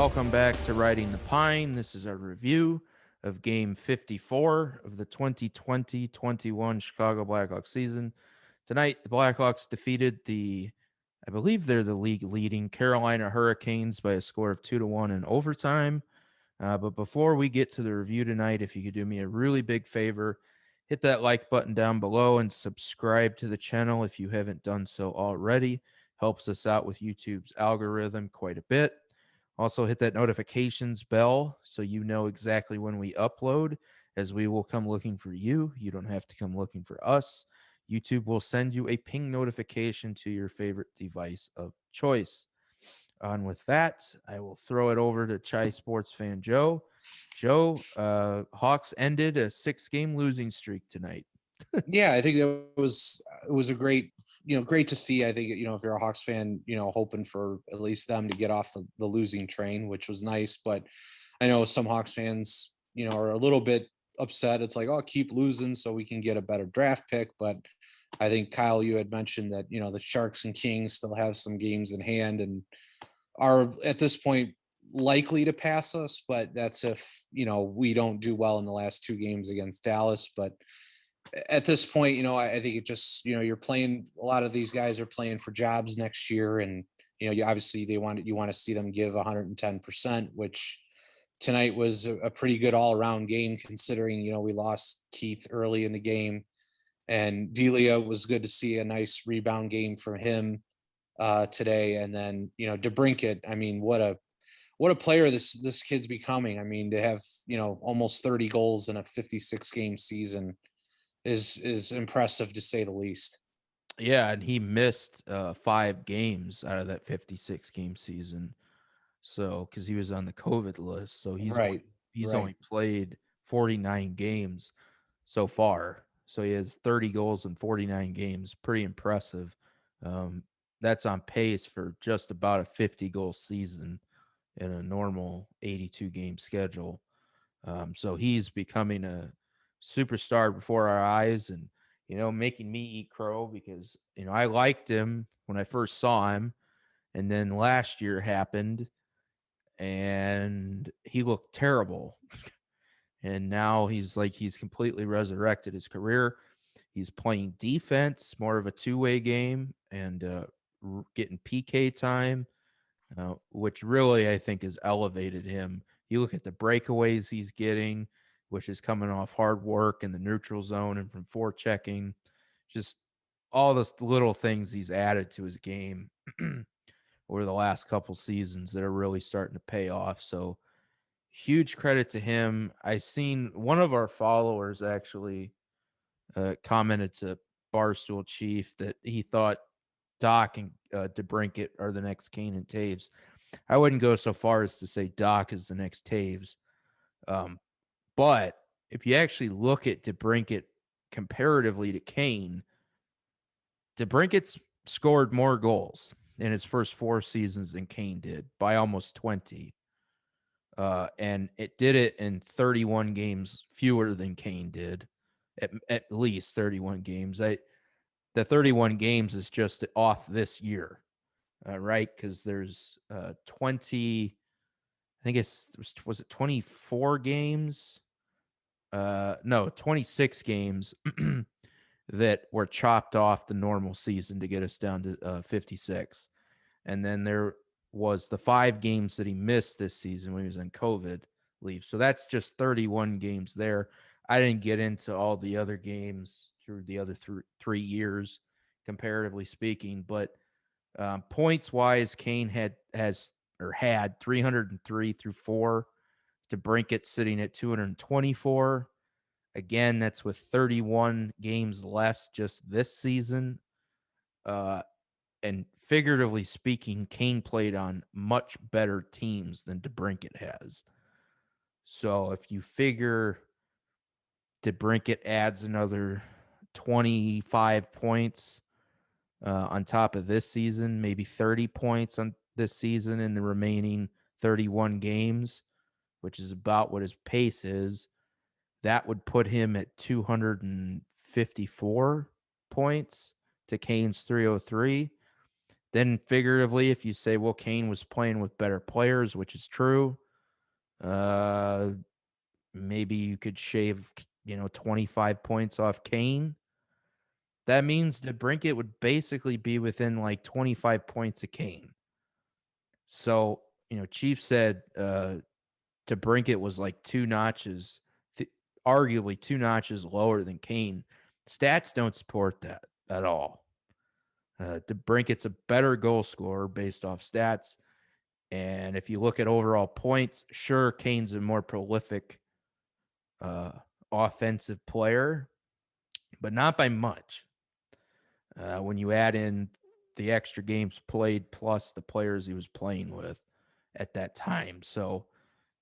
welcome back to Riding the Pine. This is our review of Game 54 of the 2020-21 Chicago Blackhawks season. Tonight, the Blackhawks defeated I believe they're the league leading Carolina Hurricanes by a score of 2-1 in overtime. But before we get to the review tonight, if you could do me a really big favor, hit that like button down below and subscribe to the channel if you haven't done so already. Helps us out with YouTube's algorithm quite a bit. Also, hit that notifications bell so you know exactly when we upload, as we will come looking for you. You don't have to come looking for us. YouTube will send you a ping notification to your favorite device of choice. On with that, I will throw it over to Chai Sports fan Joe. Joe, Hawks ended a 6-game losing streak tonight. Yeah, I think it was a great to see. I think if you're a Hawks fan, hoping for at least them to get off the losing train, which was nice. But I know some Hawks fans, are a little bit upset. It's like, oh, keep losing so we can get a better draft pick. But I think Kyle, you had mentioned that the Sharks and Kings still have some games in hand and are at this point likely to pass us. But that's if we don't do well in the last two games against Dallas. But at this point, I think it just, you're playing, a lot of these guys are playing for jobs next year. And, you obviously you want to see them give 110%, which tonight was a pretty good all around game considering, we lost Keith early in the game and Delia was good to see a nice rebound game from him today. And then, DeBrincat, I mean, what a player this kid's becoming. I mean, to have, almost 30 goals in a 56 game season is impressive to say the least. Yeah, and he missed 5 games out of that 56-game season. So, because he was on the COVID list, so Right. he's Right. only played 49 games so far. So he has 30 goals in 49 games. Pretty impressive. Um, that's on pace for just about a 50-goal season in a normal 82-game schedule. So he's becoming a superstar before our eyes, and making me eat crow because I liked him when I first saw him, and then last year happened and he looked terrible. And now he's completely resurrected his career. He's playing defense, more of a two-way game, and getting PK time, which really I think has elevated him. You look at the breakaways he's getting, which is coming off hard work in the neutral zone and from forechecking, just all the little things he's added to his game over the last couple seasons that are really starting to pay off. So huge credit to him. I seen one of our followers actually commented to Barstool Chief that he thought Doc and DeBrincat are the next Kane and Taves. I wouldn't go so far as to say Doc is the next Taves. Um, but if you actually look at DeBrincat comparatively to Kane, DeBrincat's scored more goals in his first 4 seasons than Kane did by almost 20. And it did it in 31 games fewer than Kane did, at least 31 games. The 31 games is just off this year, right? Because there's 20, I think was it 24 games? No, 26 games that were chopped off the normal season to get us down to 56. And then there was the 5 games that he missed this season when he was on COVID leave. So that's just 31 games there. I didn't get into all the other games through the other 3 years, comparatively speaking, but points wise, Kane had 303 through 4. DeBrincat sitting at 224. Again, that's with 31 games less just this season. And figuratively speaking, Kane played on much better teams than DeBrincat has. So if you figure DeBrincat adds another 25 points on top of this season, maybe 30 points on this season in the remaining 31 games, which is about what his pace is, that would put him at 254 points to Kane's 303. Then figuratively, if you say, well, Kane was playing with better players, which is true, uh, maybe you could shave, 25 points off Kane. That means that Brinket would basically be within like 25 points of Kane. So, Chief said to Brinket was like two notches, arguably two notches lower than Kane. Stats don't support that at all. DeBrincat's a better goal scorer based off stats. And if you look at overall points, sure, Kane's a more prolific uh, offensive player, but not by much. When you add in the extra games played plus the players he was playing with at that time. So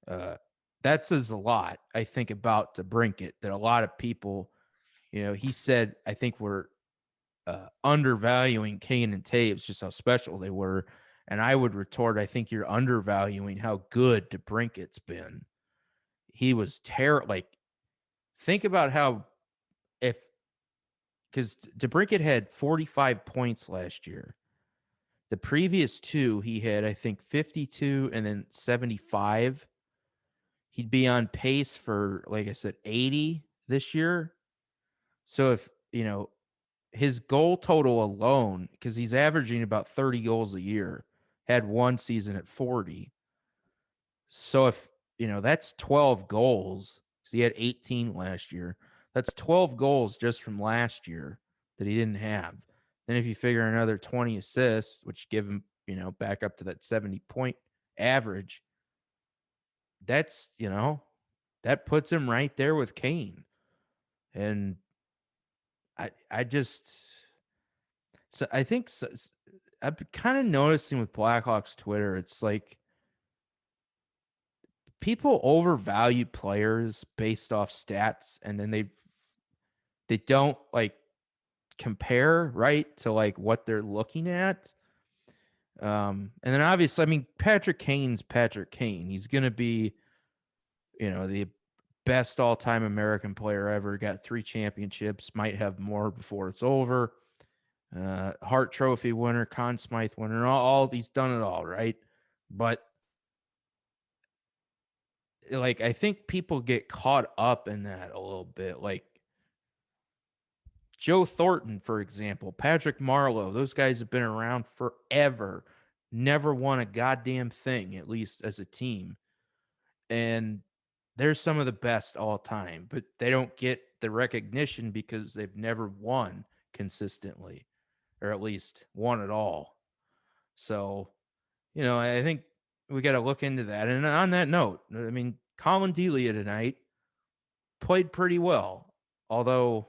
uh, that says a lot, I think, about DeBrincat, that a lot of people, he said, I think we're undervaluing Kane and Taves, just how special they were. And I would retort, I think you're undervaluing how good DeBrincat's been. He was terrible. Like, think about how, if, because DeBrincat had 45 points last year. The previous two, he had, I think, 52 and then 75. He'd be on pace for, like I said, 80 this year. So if, his goal total alone, because he's averaging about 30 goals a year, had one season at 40. So if, that's 12 goals. So he had 18 last year. That's 12 goals just from last year that he didn't have. Then if you figure another 20 assists, which give him, back up to that 70-point average, that's, that puts him right there with Kane. And I just, so I think I've been kind of noticing with Blackhawks Twitter, it's like people overvalue players based off stats, and then they don't like compare right to like what they're looking at. And then obviously, I mean, Patrick Kane's Patrick Kane. He's gonna be, the best all-time American player ever. Got 3 championships, might have more before it's over. Hart Trophy winner, Conn Smythe winner, all he's done it all, right? But like, I think people get caught up in that a little bit. Like Joe Thornton, for example, Patrick Marleau, those guys have been around forever, never won a goddamn thing, at least as a team. And they're some of the best all time, but they don't get the recognition because they've never won consistently, or at least won at all. So, I think we got to look into that. And on that note, I mean, Colin Delia tonight played pretty well, although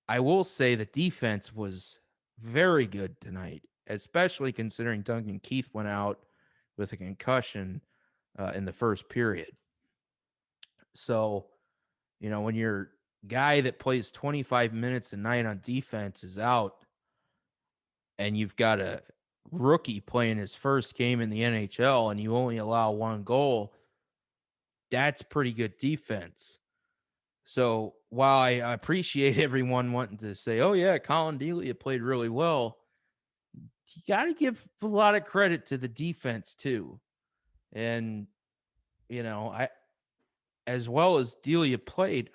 I will say the defense was very good tonight, especially considering Duncan Keith went out with a concussion in the first period. So, when your guy that plays 25 minutes a night on defense is out, and you've got a rookie playing his first game in the NHL and you only allow one goal, that's pretty good defense. So while I appreciate everyone wanting to say, oh, yeah, Colin Delia played really well, you got to give a lot of credit to the defense, too. And, I, as well as Delia played,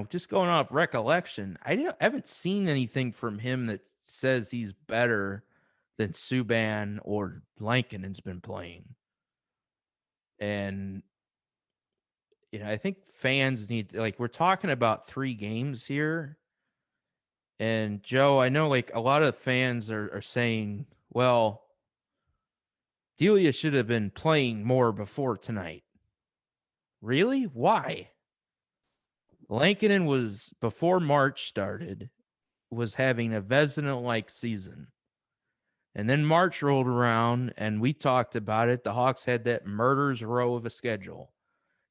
just going off recollection, I haven't seen anything from him that says he's better than Subban or Lankinen's been playing. And, I think fans need, like, we're talking about 3 games here. And Joe, I know like a lot of fans are saying, well, Delia should have been playing more before tonight. Really? Why? Lankinen was, before March started, was having a Vezina-like season. And then March rolled around, and we talked about it. The Hawks had that murder's row of a schedule.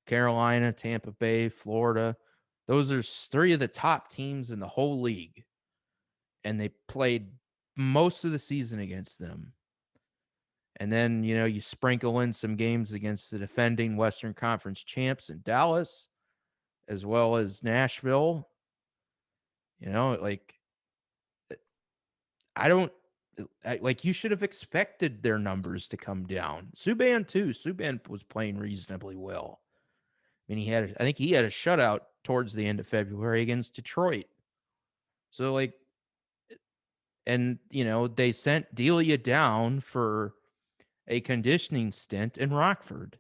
Carolina, Tampa Bay, Florida. Those are 3 of the top teams in the whole league. And they played most of the season against them. And then, you sprinkle in some games against the defending Western Conference champs in Dallas, as well as Nashville. Like, I don't like you should have expected their numbers to come down. Subban too. Subban was playing reasonably well. I mean, I think he had a shutout towards the end of February against Detroit. So like, and they sent Delia down for a conditioning stint in Rockford.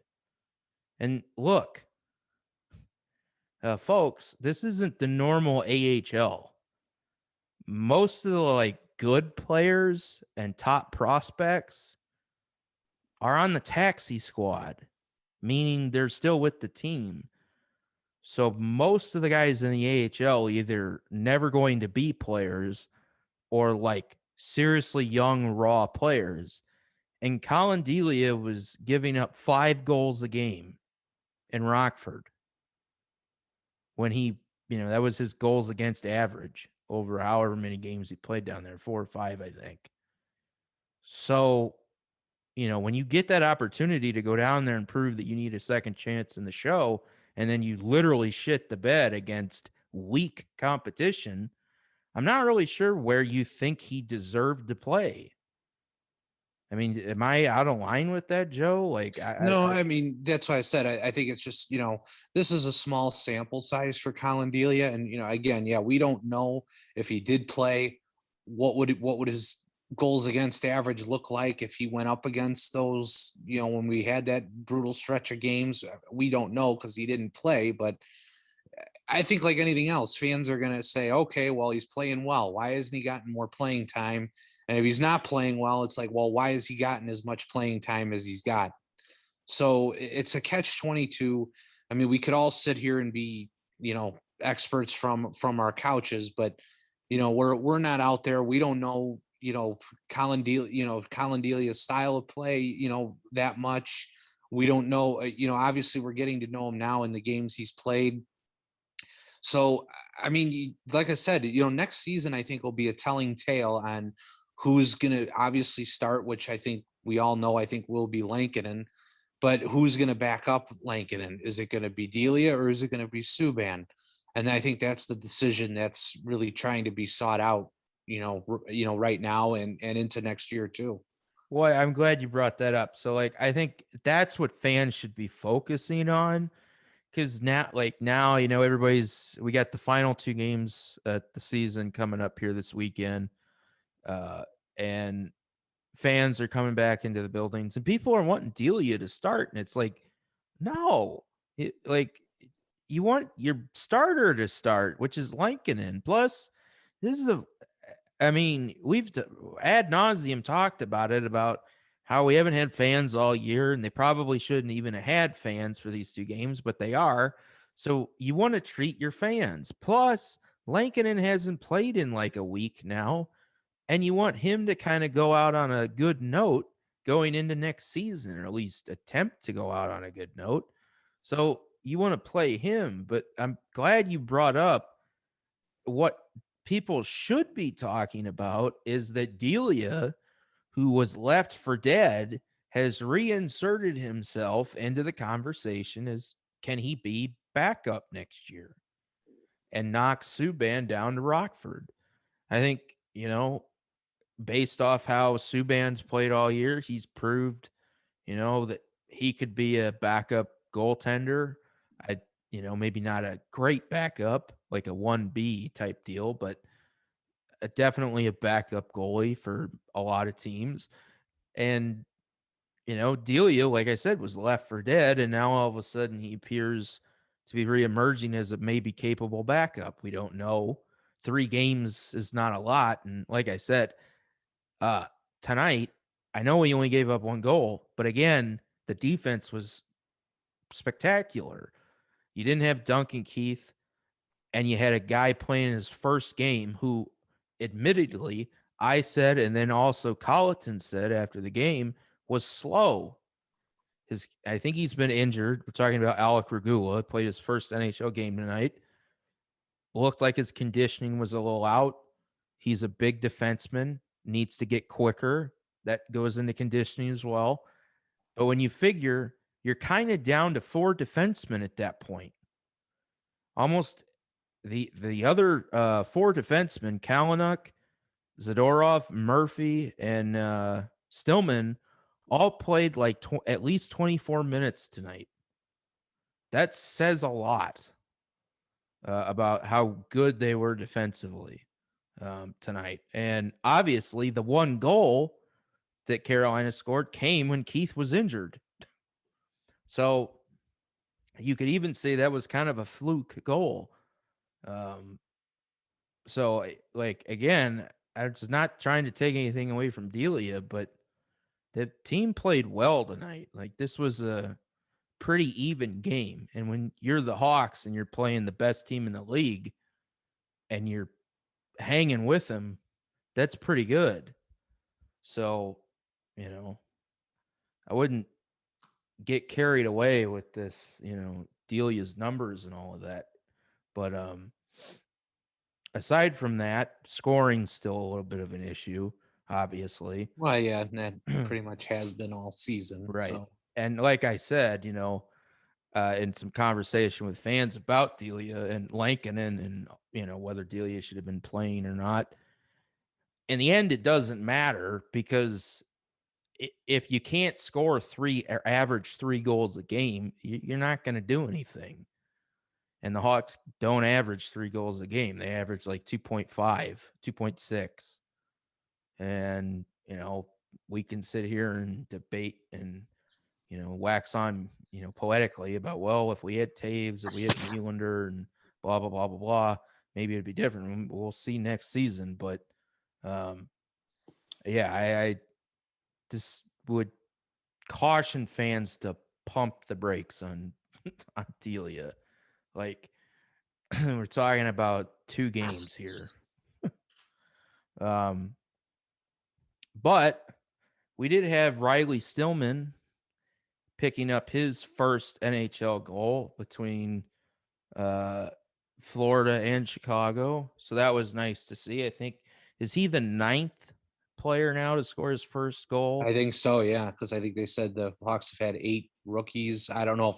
And look, folks, this isn't the normal AHL. Most of the like good players and top prospects are on the taxi squad, meaning they're still with the team. So most of the guys in the AHL either never going to be players or like seriously young raw players. And Colin Delia was giving up 5 goals a game in Rockford when that was his goals against average over however many games he played down there, 4 or 5, I think. So, when you get that opportunity to go down there and prove that you need a second chance in the show, and then you literally shit the bed against weak competition, I'm not really sure where you think he deserved to play. I mean, am I out of line with that, Joe? Like, No, I mean, that's why I said I think it's just, this is a small sample size for Colin Delia. And, again, yeah, we don't know if he did play, what would his goals against average look like if he went up against those, when we had that brutal stretch of games. We don't know because he didn't play, but I think like anything else, fans are going to say, okay, well, he's playing well. Why hasn't he gotten more playing time? And if he's not playing well, it's like, well, why has he gotten as much playing time as he's got? So it's a catch 22. I mean, we could all sit here and be, experts from our couches, but we're not out there. We don't know, Colin Delia's style of play, that much. We don't know, obviously we're getting to know him now in the games he's played. So, I mean, like I said, next season I think will be a telling tale on who's going to obviously start, which I think we all know. I think will be Lankinen, but who's going to back up Lankinen? Is it going to be Delia or is it going to be Subban? And I think that's the decision that's really trying to be sought out, right now and into next year too. well, I'm glad you brought that up. So, like, I think that's what fans should be focusing on because now, we got the final 2 games at the season coming up here this weekend, uh, and fans are coming back into the buildings, and people are wanting Delia to start, and it's like, no, like you want your starter to start, which is Lankinen. Plus, this is I mean, we've ad nauseum talked about it about how we haven't had fans all year, and they probably shouldn't even have had fans for these 2 games, but they are. So you want to treat your fans. Plus, Lankinen hasn't played in like a week now, and you want him to kind of go out on a good note going into next season, or at least attempt to go out on a good note. So you want to play him, but I'm glad you brought up what people should be talking about is that Delia, who was left for dead, has reinserted himself into the conversation as can he be backup next year and knock Subban down to Rockford. I think, based off how Subban's played all year, he's proved, that he could be a backup goaltender. I, maybe not a great backup, like a 1B type deal, but definitely a backup goalie for a lot of teams. And, Delia, like I said, was left for dead. And now all of a sudden he appears to be reemerging as a maybe capable backup. We don't know. 3 games is not a lot. And like I said, uh, tonight, I know he only gave up 1 goal, but again, the defense was spectacular. You didn't have Duncan Keith, and you had a guy playing his first game who, admittedly, I said, and then also Colleton said after the game, was slow. I think he's been injured. We're talking about Alec Regula, played his first NHL game tonight. Looked like his conditioning was a little out. He's a big defenseman, needs to get quicker. That goes into conditioning as well. But when you figure you're kind of down to 4 defensemen at that point, almost the other 4 defensemen, Kalinuk, Zadorov, Murphy, and Stillman all played like at least 24 minutes tonight. That says a lot about how good they were defensively tonight. And obviously, the one goal that Carolina scored came when Keith was injured. So you could even say that was kind of a fluke goal. Um, so, like, again, I'm just not trying to take anything away from Delia, but the team played well tonight. Like, this was a pretty even game. And when you're the Hawks and you're playing the best team in the league and you're hanging with them, that's pretty good. So, you know, I wouldn't get carried away with this, Delia's numbers and all of that. But aside from that, scoring's still a little bit of an issue, obviously. Well, yeah, and that pretty much has been all season. Right. So And like I said, in some conversation with fans about Delia and Lankinen and, whether Delia should have been playing or not. In the end, it doesn't matter because if you can't score three or average 3 goals a game, you're not going to do anything. And the Hawks don't average 3 goals a game. They average like 2.5, 2.6. And, we can sit here and debate and, wax on, poetically about, well, if we had Taves, if we had Nylander and blah, blah, blah, blah, blah, maybe it'd be different. We'll see next season. But, um, yeah, I just would caution fans to pump the brakes on on Delia. Like, we're talking about 2 games here. Um, but we did have Riley Stillman picking up his first NHL goal between uh, Florida and Chicago. So that was nice to see. I think, is he the 9th player now to score his first I goal? think so, yeah, because I think they said the Hawks have had 8 rookies. I don't know if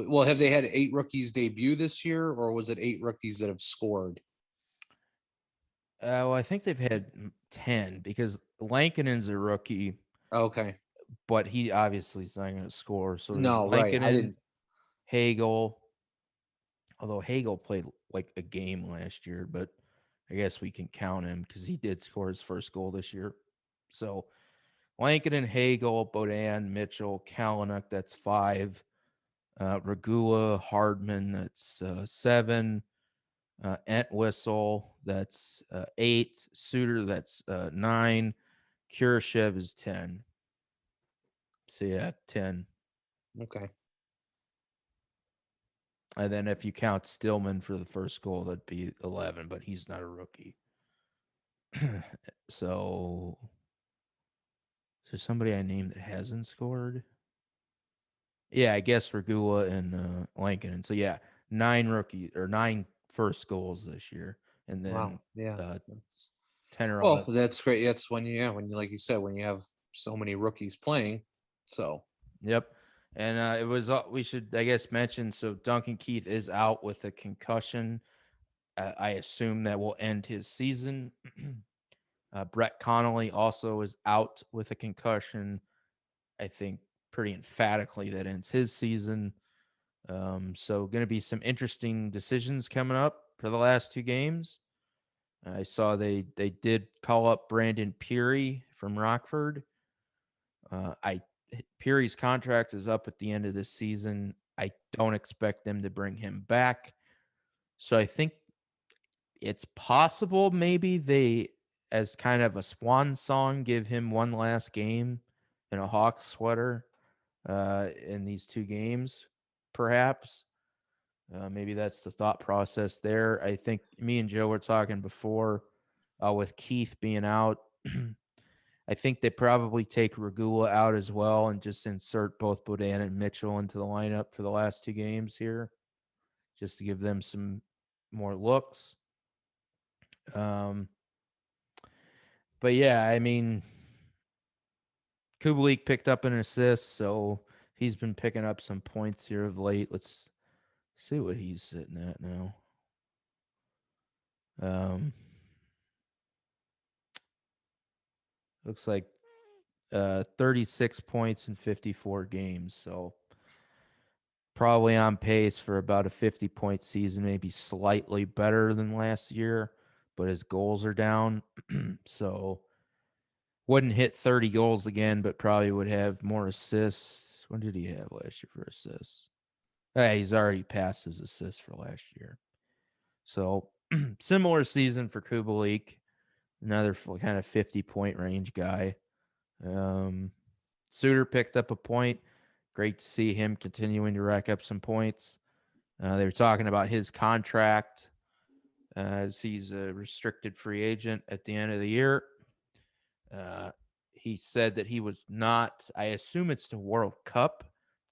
well, have they had 8 rookies debut this year, or was it 8 rookies that have scored? Well, I think they've had 10 because Lankinen's a rookie, Okay. but he obviously is not going to score. So there's No, right. I Lankinen, didn't. Hagel, although Hagel played like a game last year, but I guess we can count him because he did score his first goal this year. So Lankinen, Hagel, Bodan, Mitchell, Kalanick, that's 5. Regula, Hardman, that's 7. Entwistle, that's 8. Suter, that's 9. Kurashev is 10. So yeah, 10. Okay. And then if you count Stillman for the first goal, that'd be 11, but he's not a rookie. So is there somebody I named that hasn't scored? Yeah, I guess Regula and Lincoln. And so yeah, 9 first goals this year, and Wow. then Yeah. uh, That's 10 or well, 11. that's great. That's when you, yeah, when you, like you said, when you have so many rookies playing. So Yep. And it was we should I guess mention so Duncan Keith is out with a concussion. I assume that will end his season. Brett Connolly also is out with a concussion. I think pretty emphatically that ends his season. So going to be some interesting decisions coming up for the last 2 games. I saw they did call up Brandon Peary from Rockford. I Peary's contract is up at the end of this season. I don't expect them to bring him back. So I think it's possible maybe they, as kind of a swan song, give him one last game in a Hawks sweater in these 2 games, perhaps. Maybe that's the thought process there. I think me and Joe were talking before with Keith being out. I think they probably take Regula out as well and just insert both Bodan and Mitchell into the lineup for the last 2 games here, just to give them some more looks. Um, but yeah, I mean, Kubalik picked up an assist, so he's been picking up some points here of late. Let's see what he's sitting at now. Um, Looks like 36 points in 54 games. So probably on pace for about a 50-point season, maybe slightly better than last year, but his goals are down. So wouldn't hit 30 goals again, but probably would have more assists. What did he have last year for assists? He's already passed his assists for last year. So similar season for Kubalik, another kind of 50-point range guy. Suter picked up a point. Great to see him continuing to rack up some points. They were talking about his contract as he's a restricted free agent at the end of the year. He said that he was not, I assume it's the World Cup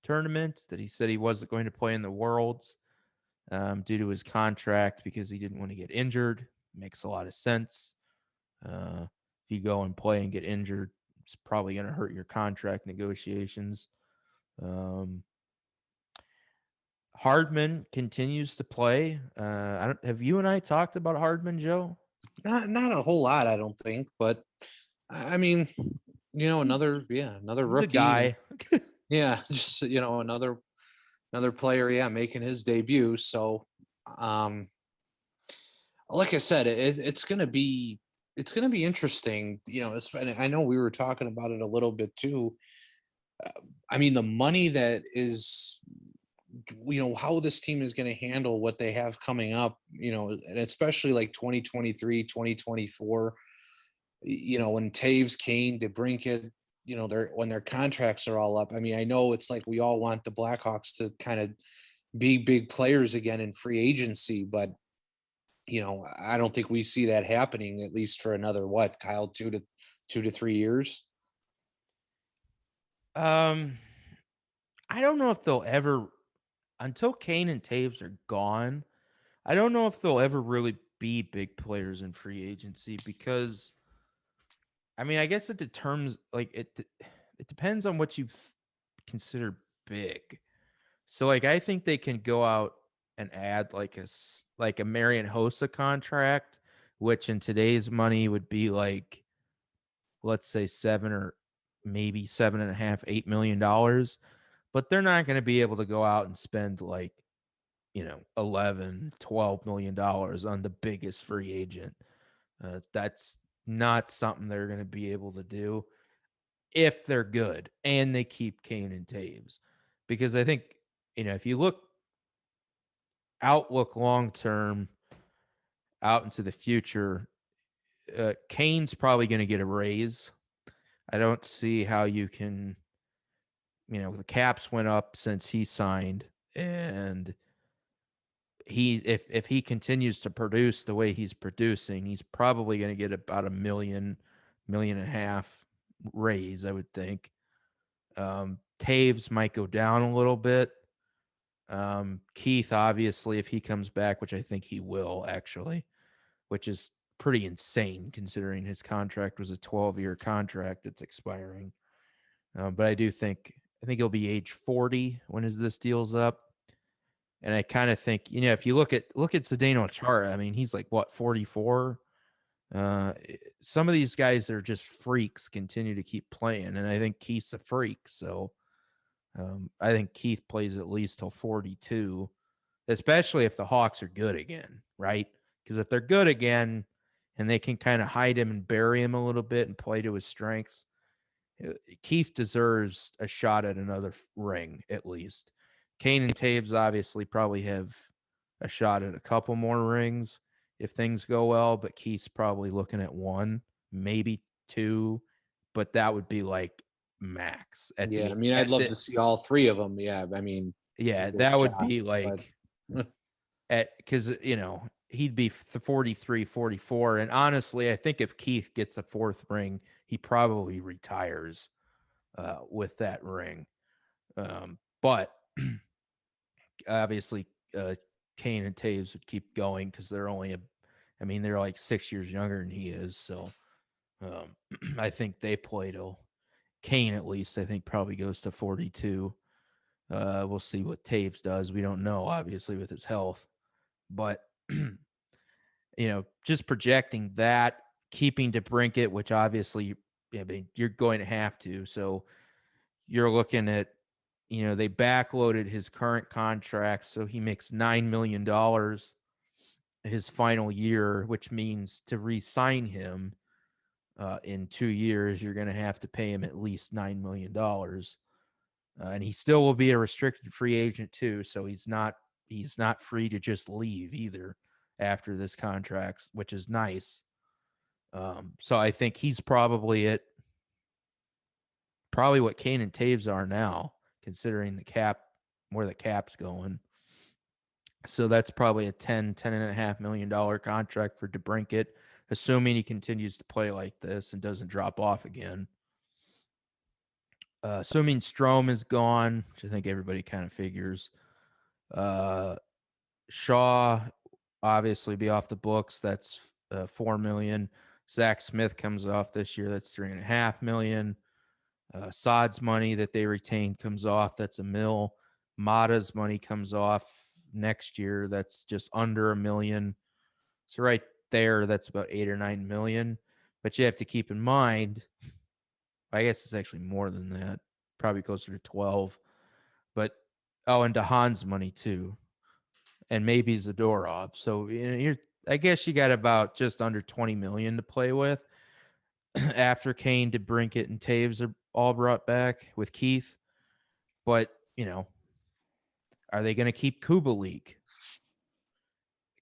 tournament, that he said he wasn't going to play in the Worlds due to his contract because he didn't want to get injured. Makes a lot of sense. If you go and play and get injured, it's probably going to hurt your contract negotiations. Hardman continues to play. Have you and I talked about Hardman, Joe? Not a whole lot, I don't think, but I mean, He's another he's a rookie, and guy. yeah, just another player, yeah, making his debut. So, um, like I said, it's gonna be interesting. And I know we were talking about it a little bit too. I mean, the money that is, how this team is going to handle what they have coming up, and especially like 2023, 2024. When Taves, Kane, DeBrincat, when their contracts are all up. I mean, I know it's like we all want the Blackhawks to kind of be big players again in free agency, but I don't think we see that happening at least for another Kyle, 2 to 3 years. um, I don't know if they'll ever, until Kane and Taves are gone, I don't know if they'll ever really be big players in free agency because, I mean, I guess it determines, like, it depends on what you consider big. So, like, I think they can go out and add like a Marion Hossa contract, which in today's money would be like, let's say 7 or maybe 7.5, $8 million. But they're not going to be able to go out and spend like, 11, $12 million on the biggest free agent. That's not something they're going to be able to do if they're good and they keep Kane and Taves. Because I think, if you outlook long term out into the future, Kane's probably going to get a raise. I don't see how you can, the caps went up since he signed, and if he continues to produce the way he's producing, he's probably going to get about a million and a half raise, I would think. Taves might go down a little bit. Keith, obviously, if he comes back, which I think he will actually, which is pretty insane considering his contract was a 12-year contract that's expiring. But I think he'll be age 40 when this deal's up. And I kind of think, if you look at Zdeno Chara, I mean, he's like what, 44? Some of these guys are just freaks, continue to keep playing, and I think Keith's a freak. So I think Keith plays at least till 42, especially if the Hawks are good again, right? Because if they're good again and they can kind of hide him and bury him a little bit and play to his strengths, Keith deserves a shot at another ring at least. Kane and Taves obviously probably have a shot at a couple more rings if things go well, but Keith's probably looking at one, maybe two, but that would be like max at Yeah, I the mean, I'd at love the to see all three of them. Yeah, I mean, yeah, give it a that would shot, be but like at because he'd be 43, 44. And honestly, I think if Keith gets a fourth ring, he probably retires with that ring. But obviously, Kane and Taves would keep going because they're like 6 years younger than he is. So I think they play till Kane at least. I think probably goes to 42. We'll see what Taves does. We don't know, obviously, with his health, but just projecting that, keeping DeBrincat, which obviously I mean, you're going to have to. So you're looking at, they backloaded his current contract, so he makes $9 million his final year, which means to re-sign him in 2 years, you're going to have to pay him at least $9 million, and he still will be a restricted free agent too. So he's not free to just leave either after this contract, which is nice. So I think he's probably what Kane and Taves are now, considering the cap, where the cap's going. So that's probably a $10.5 million contract for DeBrincat, assuming he continues to play like this and doesn't drop off again. Assuming Strome is gone, which I think everybody kind of figures. Shaw obviously be off the books. That's $4 million. Zach Smith comes off this year. That's $3.5 million. Sod's money that they retain comes off. That's $1 million. Mata's money comes off next year. That's just under $1 million. So right there, that's about $8 or $9 million. But you have to keep in mind, I guess it's actually more than that, probably closer to 12. But and DeHaan's money too, and maybe Zadorov. So I guess you got about just under 20 million to play with after Kane, DeBrincat, and Taves are all brought back with Keith. But are they going to keep Kubalik?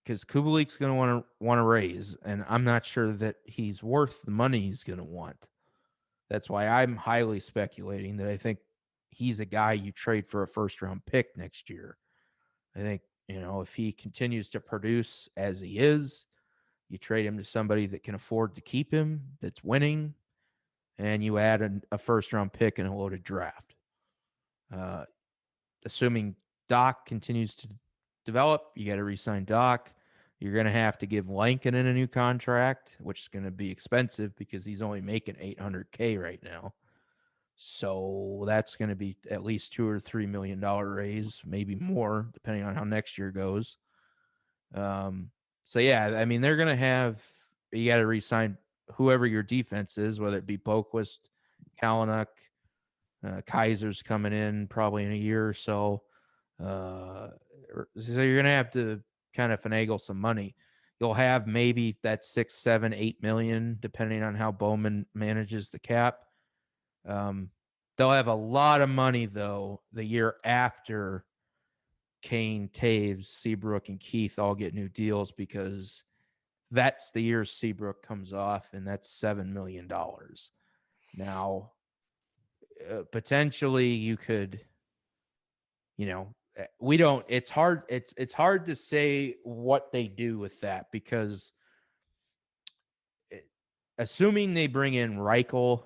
Because Kubalik's going to want to raise, and I'm not sure that he's worth the money he's going to want. That's why I'm highly speculating that I think he's a guy you trade for a first-round pick next year. I think, if he continues to produce as he is, you trade him to somebody that can afford to keep him, that's winning, and you add a first-round pick and a loaded draft. Assuming Doc continues to develop, you got to re-sign Doc. You're going to have to give Lankin a new contract, which is going to be expensive because he's only making $800K right now. So that's going to be at least $2 or $3 million raise, maybe more, depending on how next year goes. So yeah, I mean, they're going to have, you got to re-sign whoever your defense is, whether it be Boquist, Kalanick, Kaiser's coming in probably in a year or so. So you're going to have to kind of finagle some money. You'll have maybe that 6, 7, 8 million, depending on how Bowman manages the cap. They'll have a lot of money though the year after Kane, Taves, Seabrook, and Keith all get new deals, because that's the year Seabrook comes off, and that's $7 million. Now, potentially you could, we don't. It's hard. It's hard to say what they do with that, because assuming they bring in Reichel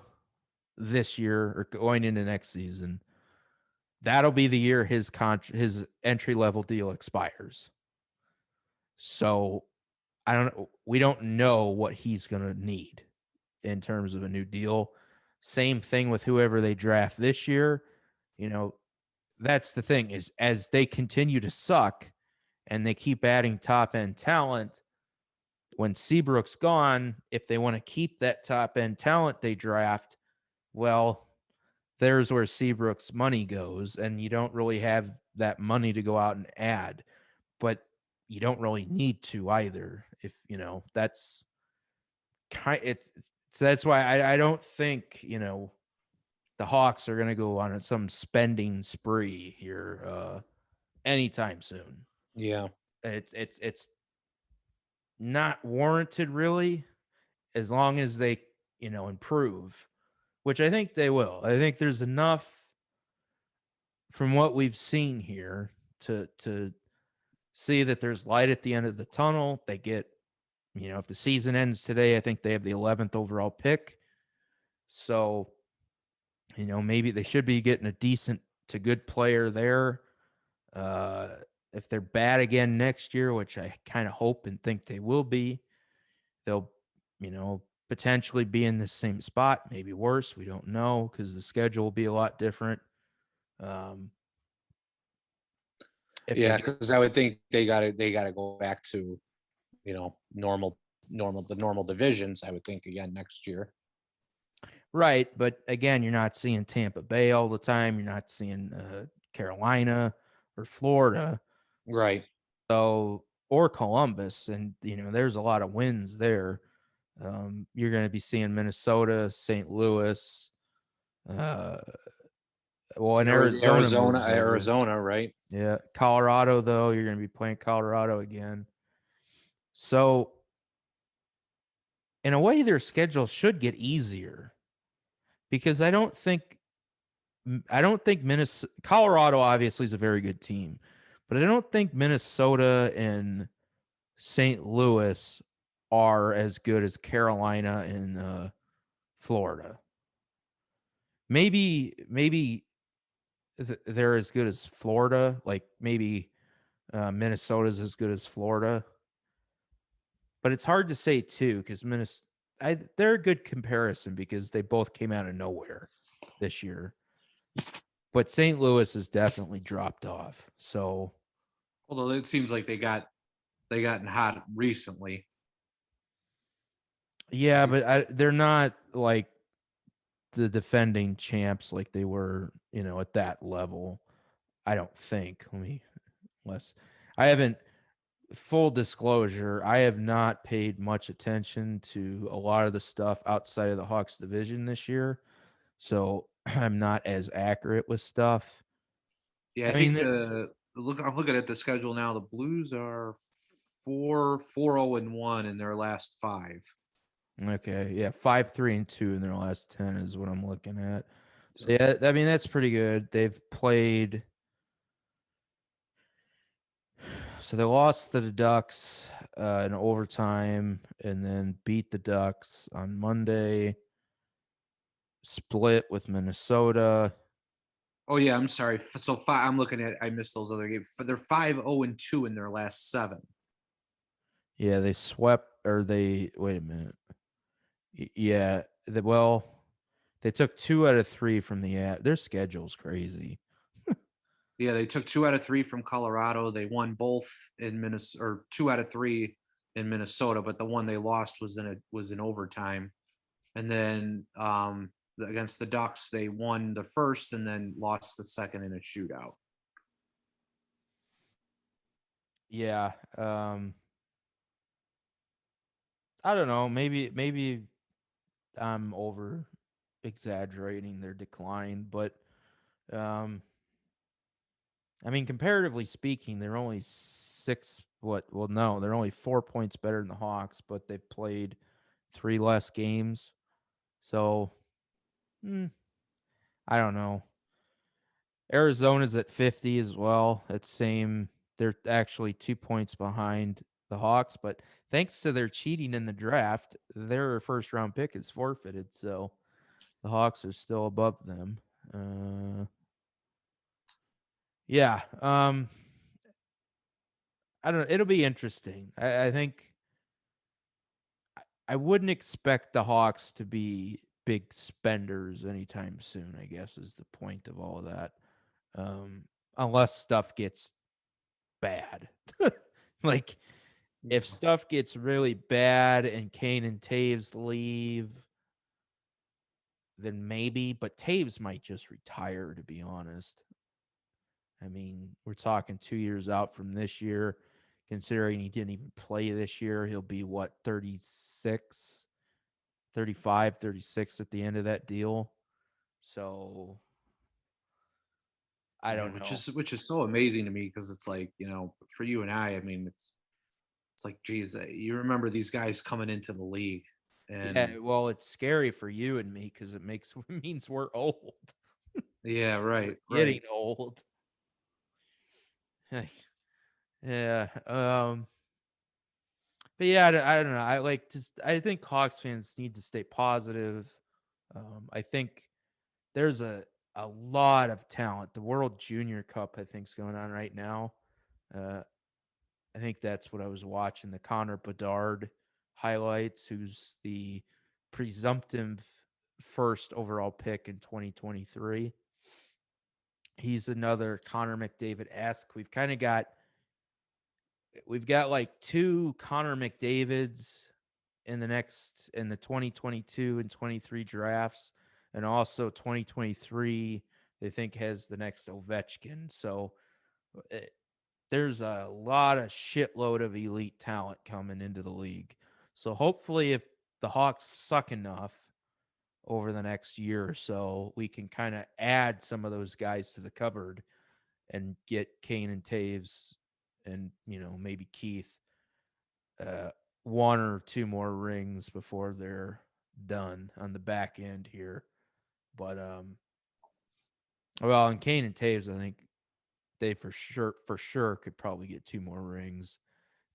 this year or going into next season, that'll be the year his entry level deal expires. So we don't know what he's going to need in terms of a new deal. Same thing with whoever they draft this year. That's the thing, is as they continue to suck and they keep adding top end talent, when Seabrook's gone, if they want to keep that top end talent they draft, well, there's where Seabrook's money goes, and you don't really have that money to go out and add, but you don't really need to either. If that's so that's why I don't think the Hawks are going to go on some spending spree here anytime soon. Yeah. It's not warranted really, as long as they improve, which I think they will. I think there's enough from what we've seen here to see that there's light at the end of the tunnel. They get, if the season ends today, I think they have the 11th overall pick. So, maybe they should be getting a decent to good player there. If they're bad again next year, which I kind of hope and think they will be, they'll, potentially be in the same spot, maybe worse. We don't know, because the schedule will be a lot different. Yeah, because I would think they gotta go back to, normal the normal divisions, I would think, again next year. Right, but again, you're not seeing Tampa Bay all the time. You're not seeing Carolina or Florida, Right. so or Columbus, and there's a lot of wins there. You're going to be seeing Minnesota, St. Louis, uh, well, and Arizona Arizona, moves over. Arizona, right? Yeah, Colorado though, you're going to be playing Colorado again. So in a way, their schedule should get easier because I don't think Minnesota, Colorado obviously is a very good team, but I don't think Minnesota and St. Louis are as good as Carolina and Florida. Maybe they're as good as Florida. Like maybe Minnesota's as good as Florida, but it's hard to say too because they're a good comparison because they both came out of nowhere this year. But St. Louis has definitely dropped off. So Although it seems like they gotten hot recently. yeah, but they're not like the defending champs like they were, at that level. I don't think. Unless I haven't full disclosure, I have not paid much attention to a lot of the stuff outside of the Hawks division this year. So I'm not as accurate with stuff. Yeah, I I mean, think there's I'm looking at the schedule now. The Blues are 4-0-1 in their last five. okay, yeah, 5-3-2 in their last 10 is what I'm looking at. So So yeah, I mean that's pretty good. They've played. So they lost to the Ducks in overtime, and then beat the Ducks on Monday. Split with Minnesota. oh yeah, I'm sorry. So five, I'm looking at I missed those other games. They're 5-0-2 in their last seven. Yeah, they swept, or they wait a minute. Yeah, well, they took 2 out of 3 from their schedule's crazy. Yeah, they took 2 out of 3 from Colorado. They won both in Minnesota, or 2 out of 3 in Minnesota, but the one they lost was in overtime. And then against the Ducks, they won the first and then lost the second in a shootout. Yeah, I don't know. Maybe I'm over exaggerating their decline, but um, I mean, comparatively speaking, they're only six. What? Well, no, they're only 4 points better than the Hawks, but they've played 3 less games. So, hmm, I don't know. Arizona's at 50 as well. It's same. They're actually 2 points behind the Hawks, but thanks to their cheating in the draft, their first round pick is forfeited. So the Hawks are still above them. Uh, yeah. I don't know. It'll be interesting. I think I wouldn't expect the Hawks to be big spenders anytime soon, I guess is the point of all of that. Unless stuff gets bad. Like if stuff gets really bad and Kane and Taves leave, then maybe, but Taves might just retire to be honest. I mean, we're talking 2 years out from this year. Considering he didn't even play this year, he'll be what, 36, 35, 36 at the end of that deal. So I Yeah, don't which know. is which is so amazing to me because it's like, for you and I mean, it's like, geez, you remember these guys coming into the league, and Yeah, well, it's scary for you and me because it means we're old. yeah, We're right, getting right. old. Yeah. But yeah, I don't know. I think Hawks fans need to stay positive. I think there's a lot of talent. The World Junior Cup, I think, is going on right now. Uh, I think that's what I was watching. The Connor Bedard highlights, who's the presumptive first overall pick in 2023. He's another Connor McDavid esque. We've got like two Connor McDavids in the 2022 and 23 drafts. and also 2023 they think has the next Ovechkin. So eh, there's a lot of shitload of elite talent coming into the league. So hopefully, if the Hawks suck enough over the next year or so, we can kind of add some of those guys to the cupboard and get Kane and Taves and maybe Keith uh, one or two more rings before they're done on the back end here. But well, and Kane and Taves, I think they for sure could probably get two more rings.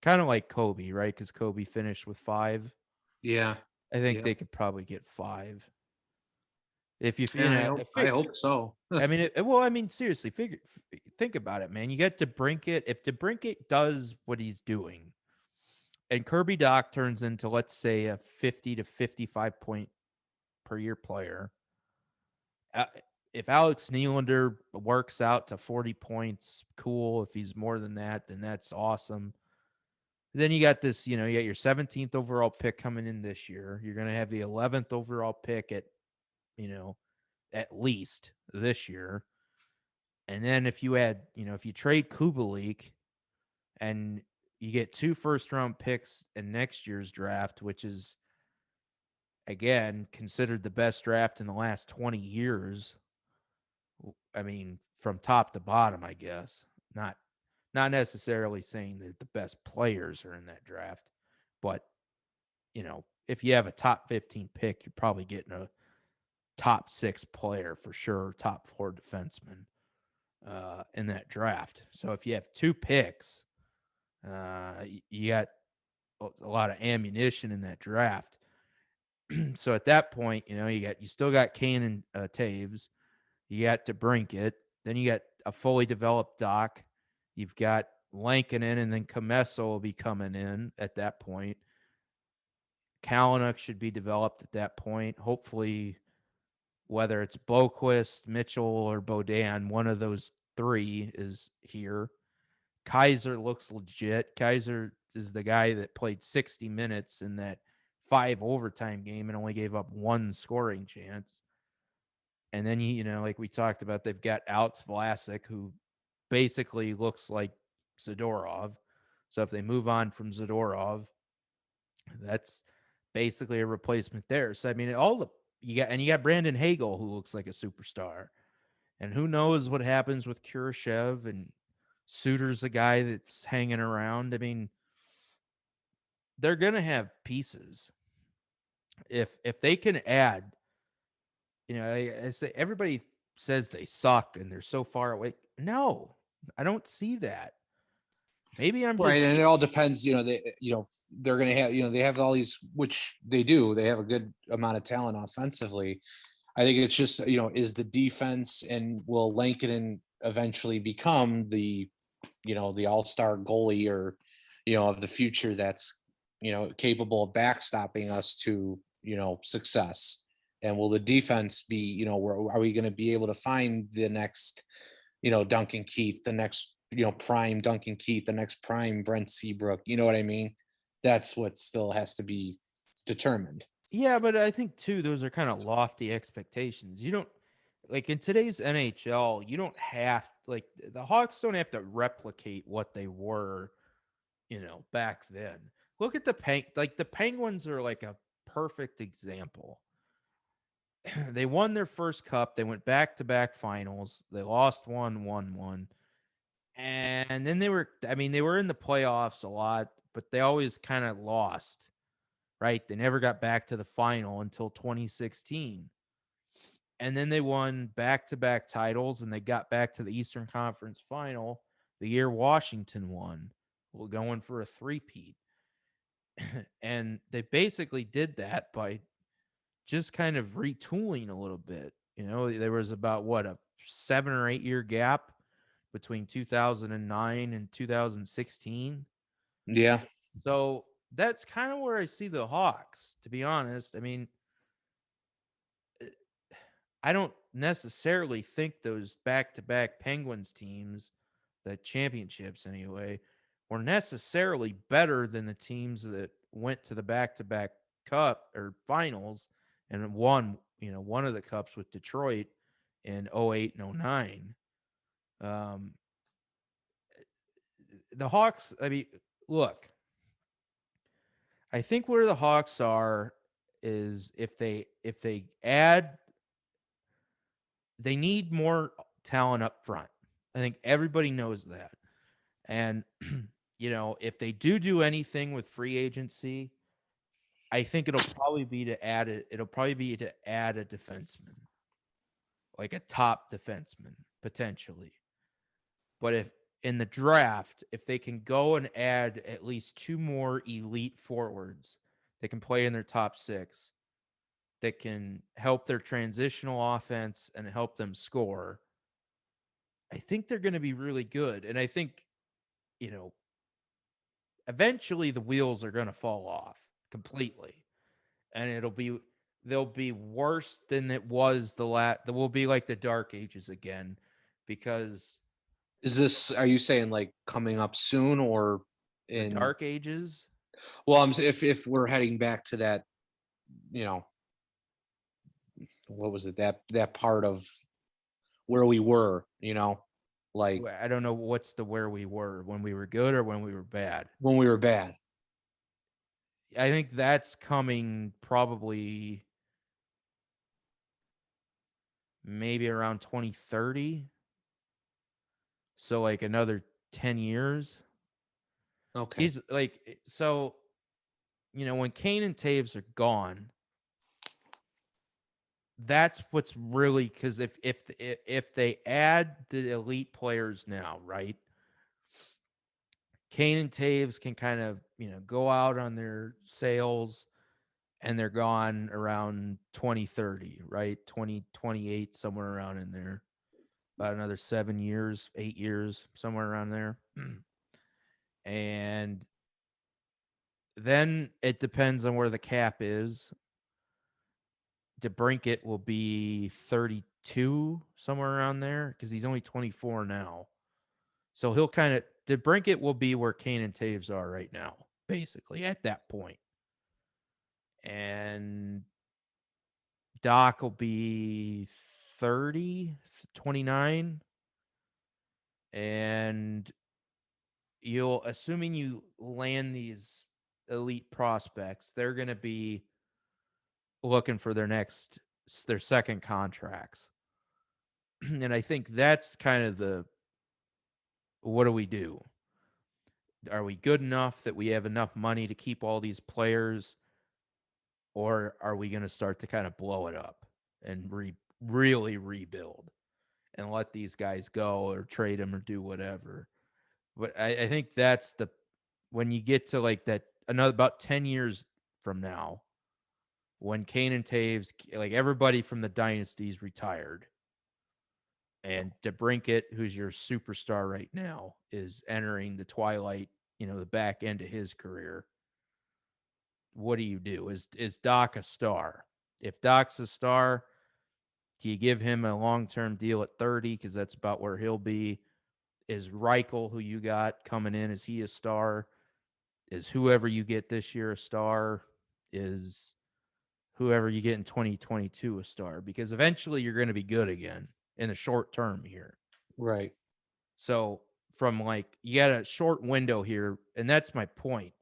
Kind of like Kobe, right? Because Kobe finished with five. Yeah. I think Yeah. they could probably get five. If you Yeah, if I it, hope so. I mean, well, I mean, seriously, think about it, man. You get DeBrincat. If DeBrincat does what he's doing, and Kirby Doc turns into, let's say, a 50 to 55 point per year player, uh, if Alex Nylander works out to 40 points, cool. If he's more than that, then that's awesome. Then you got this, you got your 17th overall pick coming in this year. You're going to have the 11th overall pick you know, at least this year. And then if you add, if you trade Kubalik and you get 2 first round picks in next year's draft, which is again considered the best draft in the last 20 years. I mean, from top to bottom, I guess. Not necessarily saying that the best players are in that draft, but if you have a top 15 pick, you're probably getting a top 6 player for sure, top 4 defenseman in that draft. So if you have 2 picks, you got a lot of ammunition in that draft. So at that point, you still got Kane and Taves, you got DeBrincat, then you got a fully developed Doc, you've got Lankinen, and then Comesso will be coming in at that point. Kalanick should be developed at that point. Hopefully, whether it's Boquist, Mitchell, or Bodan, one of those three is here. Kaiser looks legit. Kaiser is the guy that played 60 minutes in that 5 overtime game and only gave up one scoring chance. And then, like we talked about, they've got Alex Vlasic, who basically looks like Zadorov. So if they move on from Zadorov, that's basically a replacement there. So I mean, you got Brandon Hagel, who looks like a superstar, and who knows what happens with Kurashev, and Suter's a guy that's hanging around. I mean, they're gonna have pieces if they can add. I say everybody says they suck and they're so far away. No, I don't see that. Maybe I'm Right, just and it all depends. They're going to have, they have all these, which they do. They have a good amount of talent offensively. I think it's just, is the defense, and will Lankinen eventually become the all-star goalie, or of the future, that's capable of backstopping us to success. And will the defense be, are we going to be able to find the next Duncan Keith, the next prime Duncan Keith, the next prime Brent Seabrook? You know what I mean? That's what still has to be determined. Yeah, but I think too those are kind of lofty expectations. You don't like in today's NHL, you don't have like the Hawks don't have to replicate what they were, back then. Look at the Penguins are like a perfect example. They won their first cup, they went back-to-back finals. They lost one, won one. And then they were in the playoffs a lot, but they always kind of lost, right? They never got back to the final until 2016. And then they won back-to-back titles and they got back to the Eastern Conference final the year Washington won. We're going for a three-peat. And they basically did that by just kind of retooling a little bit. There was about a 7 or 8 year gap between 2009 and 2016. Yeah. So that's kind of where I see the Hawks, to be honest. I mean, eh, I don't necessarily think those back to back Penguins teams, the championships anyway, were necessarily better than the teams that went to the back to back cup or finals and won one of the cups with Detroit in '08 and '09. Um, the Hawks, I mean, look, I think where the Hawks are is if they add, they need more talent up front. I think everybody knows that. And if they do anything with free agency, I think it'll probably be to add a defenseman, like a top defenseman potentially. But if in the draft, if they can go and add at least two more elite forwards that can play in their top six, that can help their transitional offense and help them score, I think they're going to be really good. And I think, you know, eventually the wheels are going to fall off completely. And they'll be worse than it was that will be like the dark ages again, because Are you saying like coming up soon or the in, dark ages, well, if we're heading back to that, you know, what was it, that part of where we were, like I don't know what's the where we were when we were good or when we were bad. when we were bad. I think that's coming probably maybe around 2030. So like another 10 years. Okay. He's like, so, when Kane and Taves are gone, that's what's really, because if they add the elite players now, right? Kane and Taves can kind of, go out on their sales and they're gone around 2030, right? 2028, somewhere around in there. About another 7 years, 8 years, somewhere around there. And then it depends on where the cap is. DeBrincat will be 32, somewhere around there, because he's only 24 now. So DeBrincat will be where Kane and Taves are right now, basically, at that point. And Doc will be 30, 29. And assuming you land these elite prospects, they're going to be looking for their second contracts. And I think that's kind of what do we do? Are we good enough that we have enough money to keep all these players, or are we going to start to kind of blow it up and really rebuild and let these guys go or trade them or do whatever? But I think that's when you get to like that, another about 10 years from now, when Kane and Taves, like everybody from the dynasties retired, and DeBrincat, who's your superstar right now, is entering the twilight, the back end of his career. What do you do? Is Doc a star? If Doc's a star, do you give him a long-term deal at 30? Because that's about where he'll be. Is Reichel, who you got coming in, is he a star? Is whoever you get this year a star? Is whoever you get in 2022 a star? Because eventually you're going to be good again in the short term here. Right. So from like, you got a short window here, and that's my point.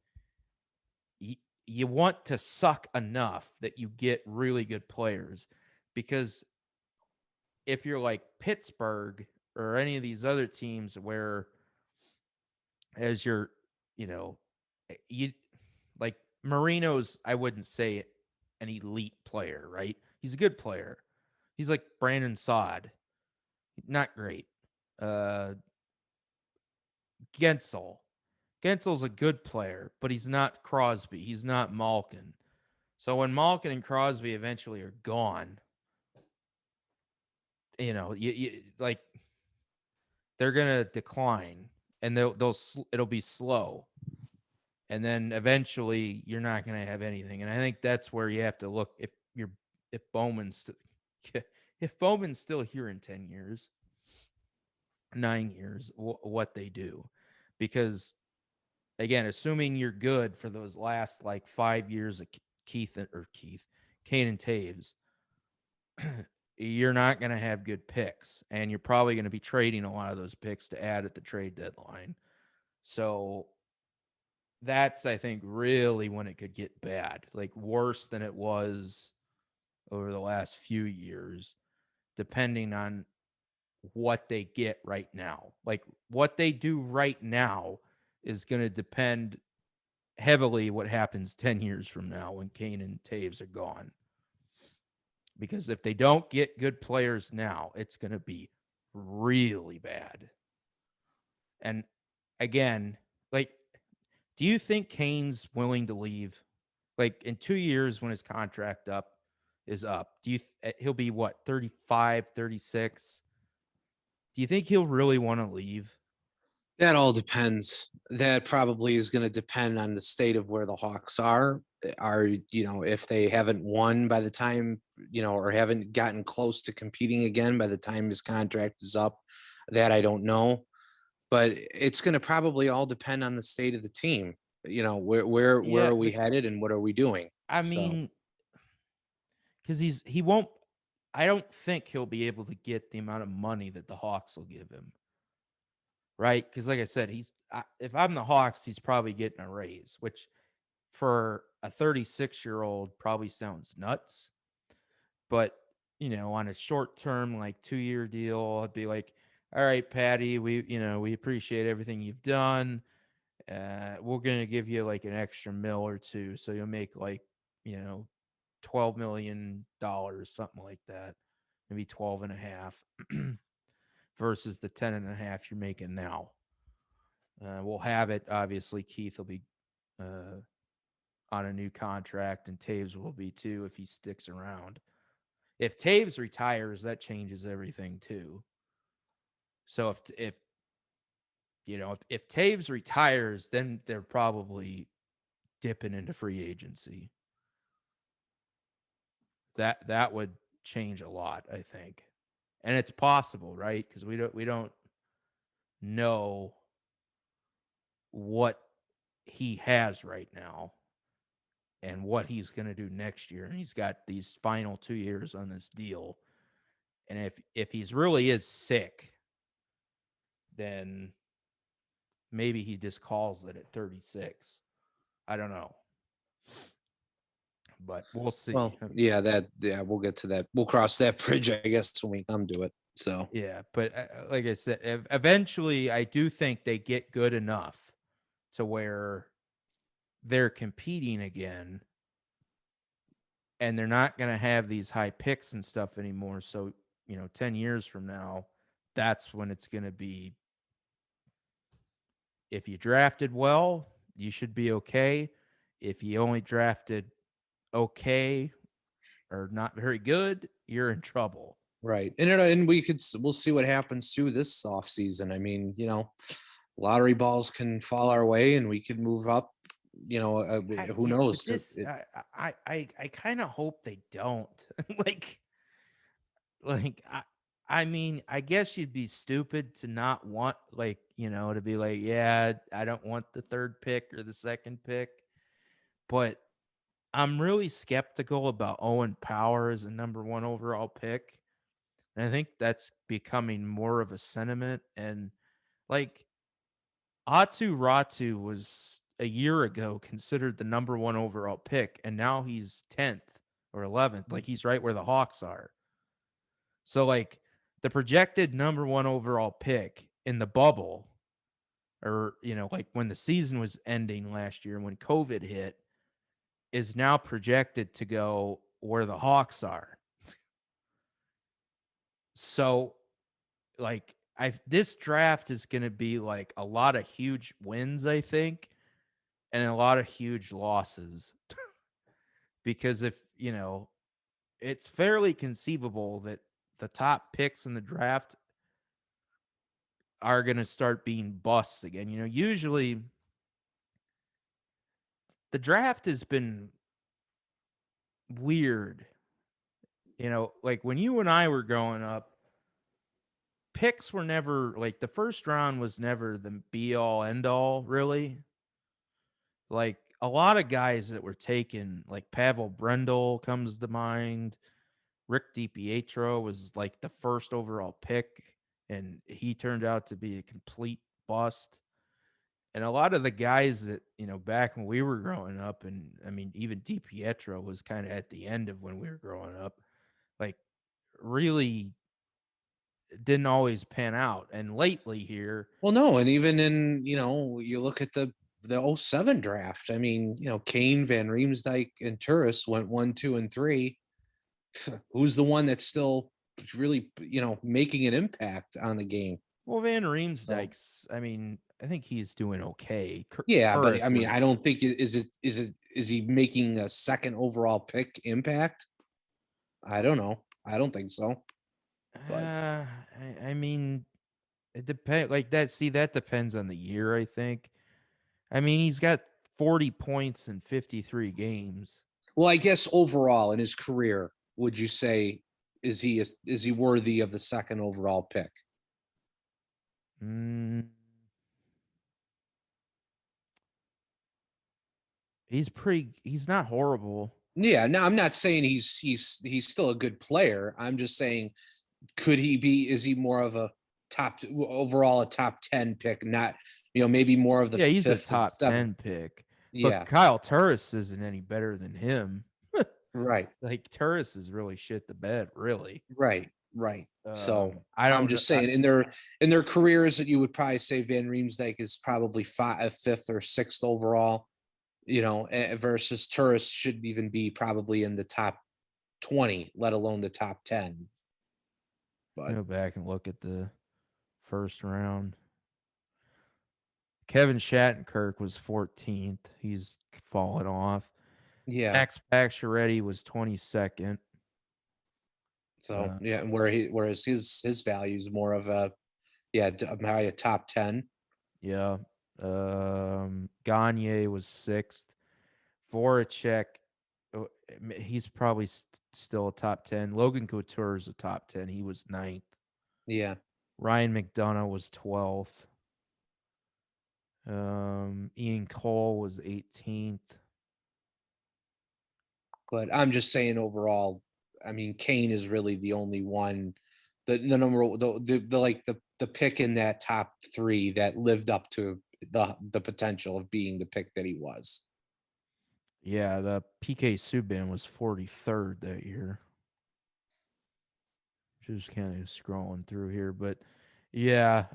You want to suck enough that you get really good players, because if you're like Pittsburgh or any of these other teams where, as you're, you like Marino's, I wouldn't say an elite player, right? He's a good player. He's like Brandon Saad, not great. Uh, Gensel. Gensel's a good player, but he's not Crosby. He's not Malkin. So when Malkin and Crosby eventually are gone, like, they're gonna decline, and it'll be slow, and then eventually you're not gonna have anything. And I think that's where you have to look, if Bowman's if Bowman's still here in 10 years, 9 years, what they do, because again, assuming you're good for those last like 5 years of Keith, Kane and Taves, you're not going to have good picks, and you're probably going to be trading a lot of those picks to add at the trade deadline. So that's, I think, really when it could get bad, like worse than it was over the last few years, depending on what they get right now. Like what they do right now is going to depend heavily what happens 10 years from now when Kane and Taves are gone. Because if they don't get good players now, it's going to be really bad. And again, like, do you think Kane's willing to leave? Like in 2 years when his contract is up, he'll be what, 35, 36? Do you think he'll really want to leave? That all depends. That probably is going to depend on the state of where the Hawks are. If they haven't won by the time, or haven't gotten close to competing again by the time his contract is up, that I don't know. But it's going to probably all depend on the state of the team. Where Yeah, are we headed and what are we doing? I So, mean, because he won't. I don't think he'll be able to get the amount of money that the Hawks will give him, right? Because like I said, if I'm the Hawks, he's probably getting a raise, which for a 36-year-old probably sounds nuts. But on a short term, like 2-year deal, I'd be like, all right, Patty, we appreciate everything you've done. We're gonna give you like an extra mil or two, so you'll make like, you know, $12 million, something like that, maybe 12 and a half versus the 10 and a half you're making now. We'll have it. Obviously, Keith will be uh, on a new contract, and Taves will be too if he sticks around. If Taves retires, that changes everything too. So if Taves retires, then they're probably dipping into free agency. That would change a lot, I think. And it's possible, right? Because we don't know what he has right now and what he's going to do next year. And he's got these final 2 years on this deal. And if he's really is sick, then maybe he just calls it at 36. I don't know, but we'll see. well, yeah, we'll get to that. We'll cross that bridge, I guess, when we come to it. So, Yeah, but like I said, eventually I do think they get good enough to where they're competing again, and they're not going to have these high picks and stuff anymore. So, 10 years from now, that's when it's going to be, if you drafted well, you should be okay. If you only drafted okay or not very good, you're in trouble. right. And we'll see what happens too this off season. I mean, lottery balls can fall our way and we could move up. Who Yeah, knows? but this, I kind of hope they don't. like, I mean, I guess you'd be stupid to not want, like, to be like, yeah, I don't want the third pick or the second pick, but I'm really skeptical about Owen Power as a number one overall pick. And I think that's becoming more of a sentiment. And like Atu Ratu was a year ago considered the number one overall pick, and now he's 10th or 11th. Like he's right where the Hawks are. So like the projected number one overall pick in the bubble, or like when the season was ending last year when COVID hit, is now projected to go where the Hawks are. So like this draft is going to be like a lot of huge wins, I think, and a lot of huge losses. Because if, it's fairly conceivable that the top picks in the draft are going to start being busts again. Usually the draft has been weird. Like when you and I were growing up, picks were never like the first round was never the be all end all, really. Like a lot of guys that were taken, like Pavel Brendel comes to mind. Rick DiPietro was like the first overall pick, and he turned out to be a complete bust. And a lot of the guys that, back when we were growing up, and I mean, even DiPietro was kind of at the end of when we were growing up, like really didn't always pan out. And lately here, Well, no, and even in, you look at the '07 draft. I mean, Kane, Van Riemsdyk, and Turris went 1, 2, and 3. Who's the one that's still really, making an impact on the game? well, Van So Riemsdyk's, I mean, I think he's doing okay. yeah, but I Turris mean, is, I don't think is he making a second overall pick impact? I don't know. I don't think so. But I mean, it depends. Like that, see, that depends on the year, I think. I mean, he's got 40 points in 53 games. well, I guess overall in his career, would you say is he worthy of the second overall pick? Mm, he's not horrible. Yeah, no, I'm not saying he's still a good player. I'm just saying, could he be? Is he more of a top overall a top 10 pick? Not maybe more of the Yeah, he's a fifth and top seventh. 10 pick, but Yeah, Kyle Turris isn't any better than him. right, Like Turris is really shit the bed, really. right, right. So I I'm don't know. just saying in their careers that you would probably say Van Riemsdyk is probably fifth or sixth overall. Versus Tourist should even be probably in the top 20, let alone the top 10. But Go back and look at the first round. Kevin Shattenkirk was 14th. He's fallen off. yeah, Max Pacioretty was 22nd. so Uh, yeah, whereas his value is more of a probably a top 10. yeah. Gagne was 6th. Voracek, he's probably still a top 10. Logan Couture is a top 10. He was ninth. Yeah, Ryan McDonough was 12th. Ian Cole was 18th. but I'm just saying overall, I mean, Kane is really the only one, the number the like the pick in that top three that lived up to the potential of being the pick that he was. Yeah, the PK Subban was 43rd that year. Just kind of scrolling through here, but yeah,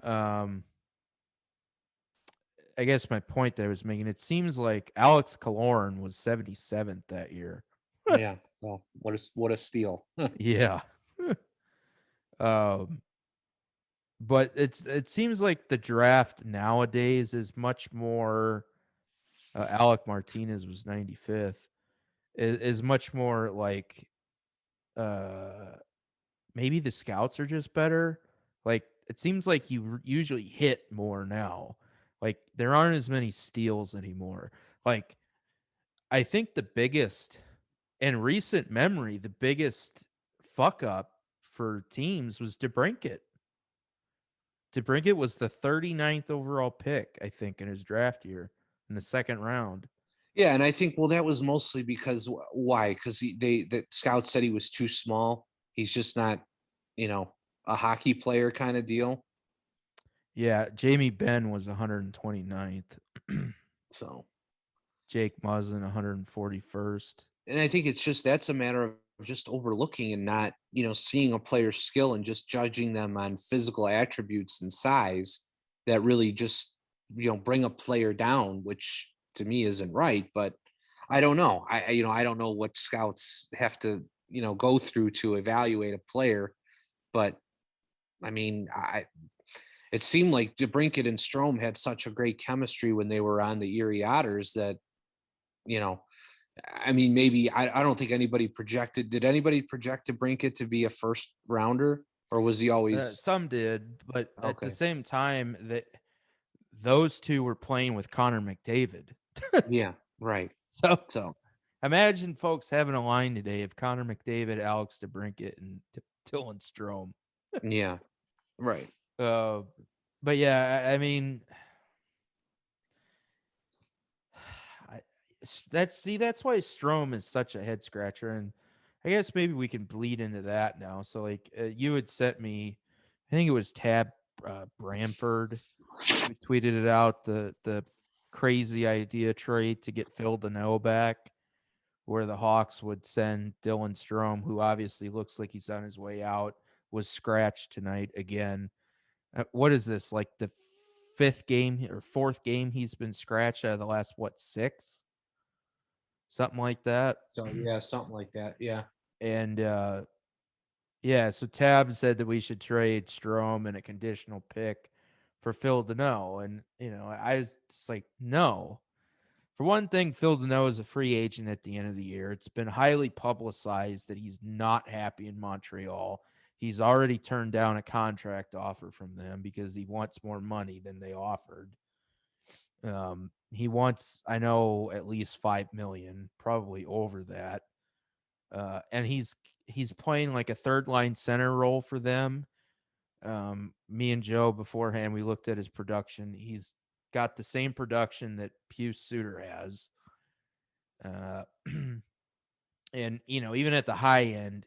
I guess my point that I was making, it seems like Alex Killorn was 77th that year. Yeah. So what a steal. Yeah. um, but it seems like the draft nowadays is much more. Alec Martinez was 95th. Is much more like uh maybe the scouts are just better. Like it seems like you usually hit more now. Like there aren't as many steals anymore. Like I think the biggest in recent memory, the biggest fuck up for teams was DeBrincat. DeBrincat was the 39th overall pick, I think, in his draft year in the second round. Yeah, and I think well that was mostly because why? Because the scouts said he was too small. He's just not, you know, a hockey player kind of deal. Yeah, Jamie Benn was 129th. So, Jake Muzzin 141st. and I think it's just that's a matter of just overlooking and not, seeing a player's skill and just judging them on physical attributes and size that really just, bring a player down, which to me isn't right. But I don't know. I don't know what scouts have to, go through to evaluate a player. But I mean, it seemed like DeBrincat and Strom had such a great chemistry when they were on the Erie Otters that, you know, I mean, maybe I don't think anybody projected. Did anybody project DeBrincat to be a first rounder, or was he always Some did, but at the okay? same time, that those two were playing with Connor McDavid. Yeah, right. So So imagine folks having a line today of Connor McDavid, Alex DeBrincat, and Dylan Strome. yeah, right. Uh, but yeah, I mean, I, that's why Strome is such a head scratcher, and I guess maybe we can bleed into that now. So like you had sent me, I think it was Tab Bramford who tweeted it out, the crazy idea trade to get Phil Deneau back, where the Hawks would send Dylan Strome, who obviously looks like he's on his way out, was scratched tonight again. What is this, like the fifth game or fourth game he's been scratched out of the last what, six, something like that. So yeah, something like that. Yeah. And yeah, so Tab said that we should trade Strome and a conditional pick for Phil Deneau, and I was just like, no. For one thing, Phil Deneau is a free agent at the end of the year. It's been highly publicized that he's not happy in Montreal. He's already turned down a contract offer from them because he wants more money than they offered. He wants, I know, at least 5 million, probably over that. And he's playing like a third line center role for them. Me and Joe beforehand, we looked at his production. He's got the same production that Pius Suter has. Uh, and even at the high end,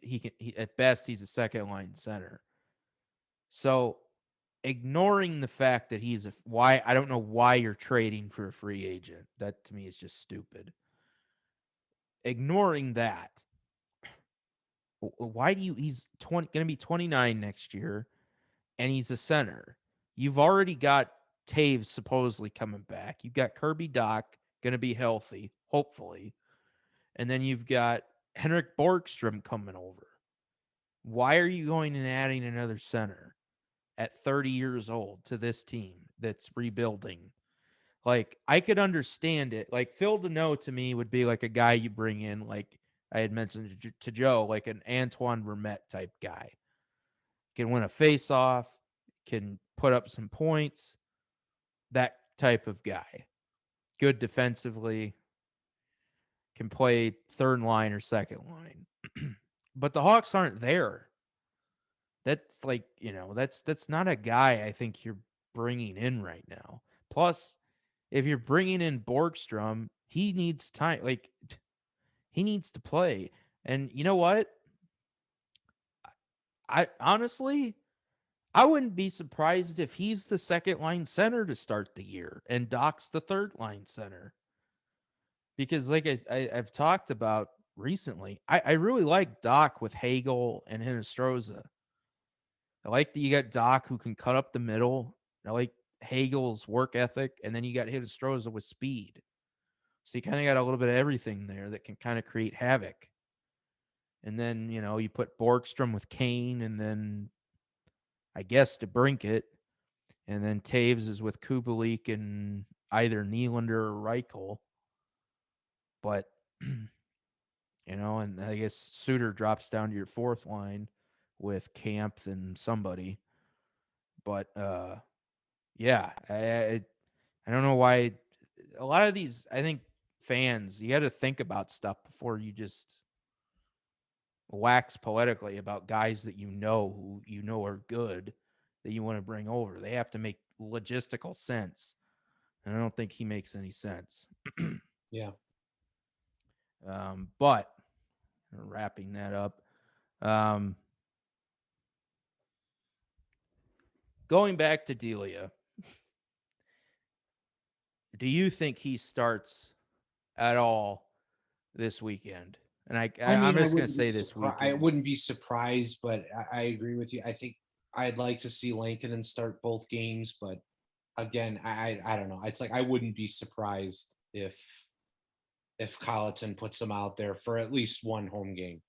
at best he's a second line center. So ignoring the fact that he's a why I don't know why you're trading for a free agent. That to me is just stupid. Ignoring that, why do you he's 20 going to be 29 next year and he's a center. You've already got Taves supposedly coming back. You've got Kirby Doc going to be healthy, hopefully. And then you've got Henrik Borgstrom coming over. Why are you going and adding another center at 30 years old to this team that's rebuilding? Like, I could understand it. Like, Phil Deneau to me would be like a guy you bring in, like I had mentioned to Joe, like an Antoine Vermette type guy. Can win a face-off, can put up some points, that type of guy. Good defensively, can play third line or second line. But the Hawks aren't there. That's like, that's not a guy I think you're bringing in right now. Plus, if you're bringing in Borgstrom, he needs time. Like, he needs to play. And you know what? I honestly, I wouldn't be surprised if he's the second line center to start the year and Doc's the third line center. Because, like I've talked about recently, I really like Doc with Hagel and Hinostroza. I like that you got Doc who can cut up the middle. I like Hagel's work ethic, and then you got Hinostroza with speed. So you kind of got a little bit of everything there that can kind of create havoc. And then, you put Borgstrom with Kane, and then I guess DeBrincat, and then Taves is with Kubalik and either Nylander or Reichel. But, and I guess Suter drops down to your fourth line with Camp and somebody. But, yeah, I don't know why. A lot of these, I think, fans, you got to think about stuff before you just wax poetically about guys that who are good that you want to bring over. They have to make logistical sense. And I don't think he makes any sense. Yeah. But wrapping that up, um, going back to Delia, do you think he starts at all this weekend? And I I'm mean, just going to say this I weekend. wouldn't be surprised, but I agree with you. I think I'd like to see Lankinen start both games, but again, I don't know. It's like I wouldn't be surprised if Colleton puts him out there for at least one home game.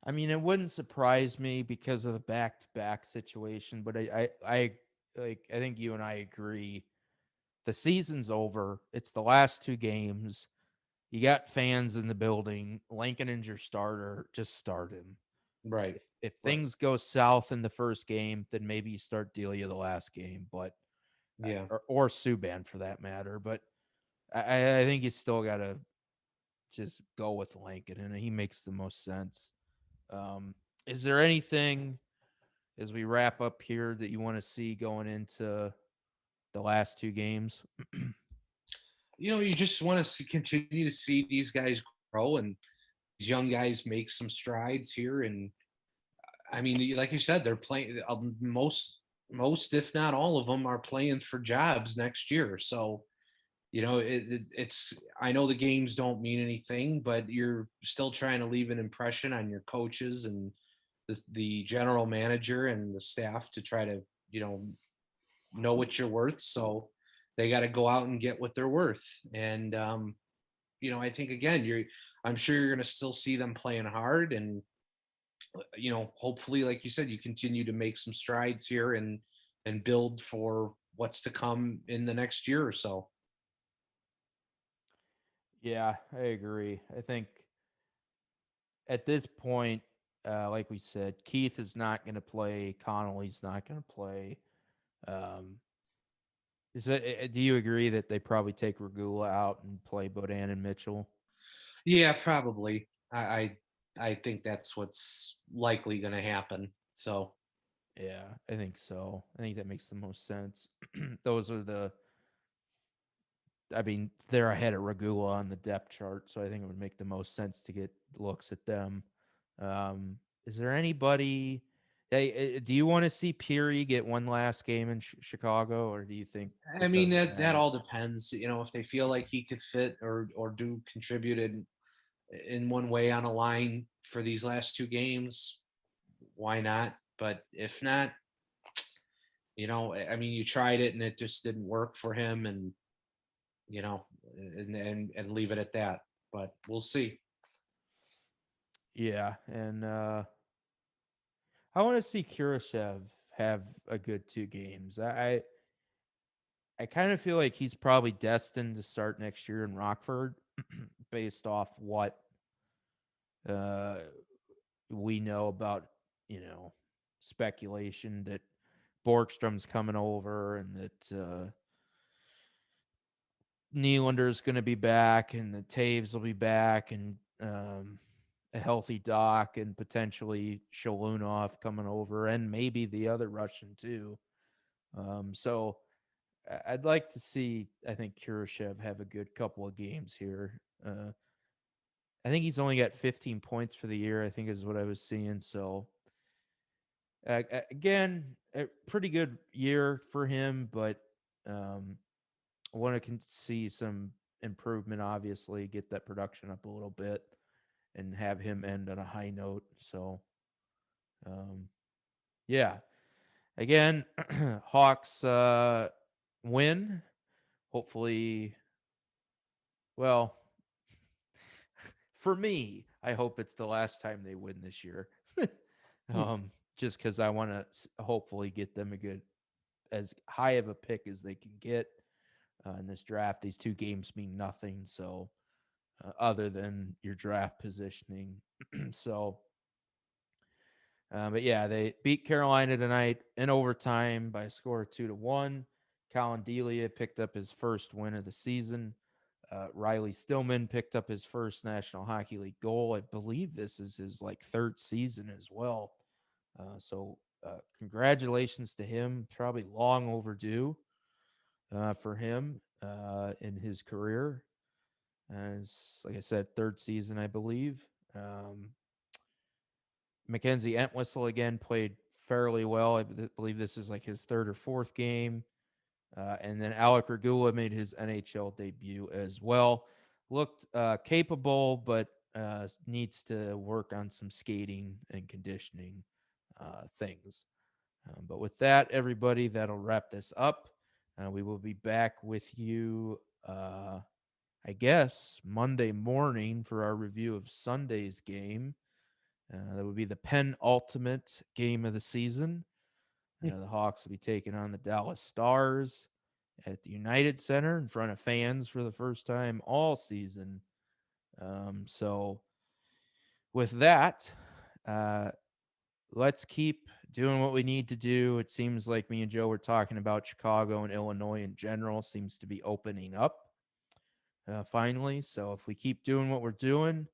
I mean, it wouldn't surprise me because of the back-to-back situation, but I think you and I agree. The season's over. It's the last two games. You got fans in the building. Lankinen's your starter. Just start him. Right. If Right. things go south in the first game, then maybe you start Delia the last game, but Yeah. or Subban for that matter. But I think you still got to just go with Lankinen, and he makes the most sense. Um, is there anything as we wrap up here that you want to see going into the last two games? You just want to continue to see these guys grow and young guys make some strides here. And I mean, like you said, they're playing most, if not all of them, are playing for jobs next year. So it's I know the games don't mean anything, but you're still trying to leave an impression on your coaches and the general manager and the staff to try to you know know what you're worth. So they got to go out and get what they're worth. And I think again, I'm sure you're going to still see them playing hard. And hopefully, like you said, you continue to make some strides here and build for what's to come in the next year or so. Yeah, I agree. I think at this point, like we said, Keith is not going to play. Connolly's not going to play. Um, do you agree that they probably take Regula out and play Bodan and Mitchell? Yeah, probably. I think that's what's likely going to happen. So Yeah, I think so. I think that makes the most sense. Those are the. I mean, they're ahead of Regula on the depth chart, so I think it would make the most sense to get looks at them. Is there anybody? Hey, do you want to see Peary get one last game in Chicago, or do you think I it mean doesn't that matter? all depends. If they feel like he could fit or do contribute in one way on a line for these last two games, why not? But if not, I mean, you tried it and it just didn't work for him, and you know, and leave it at that. But we'll see. Yeah, and I want to see Kurashev have a good 2 games. I kind of feel like he's probably destined to start next year in Rockford, based off what uh, we know about, you know, speculation that Borgstrom's coming over and that Nylander's going to be back and the Taves will be back and a healthy Doc and potentially Shalunov coming over and maybe the other Russian too. So I'd like to see, I think, Kurashev have a good couple of games here. I think he's only got 15 points for the year, I think is what I was seeing. So again, a pretty good year for him, but um, I want to see some improvement. Obviously, get that production up a little bit, and have him end on a high note. So, um, yeah. Again, Hawks win. Hopefully, well, for me, I hope it's the last time they win this year. Hmm. Just because I want to hopefully get them a good, as high of a pick as they can get in this draft. These 2 games mean nothing. So, other than your draft positioning. So, but yeah, they beat Carolina tonight in overtime by a score of 2-1. Colin Delia picked up his first win of the season. Riley Stillman picked up his first National Hockey League goal. I believe this is his third season as well. So congratulations to him. Probably long overdue for him in his career. As like I said, third season, I believe. Mackenzie Entwistle again played fairly well. I believe this is his third or fourth game. And then Alec Regula made his NHL debut as well. Looked capable, but needs to work on some skating and conditioning things. But with that, everybody, that'll wrap this up. We will be back with you, I guess, Monday morning for our review of Sunday's game. That would be the penultimate game of the season. The Hawks will be taking on the Dallas Stars at the United Center in front of fans for the first time all season. So, with that, uh, let's keep doing what we need to do. It seems like me and Joe were talking about Chicago and Illinois in general seems to be opening up finally. So, if we keep doing what we're doing,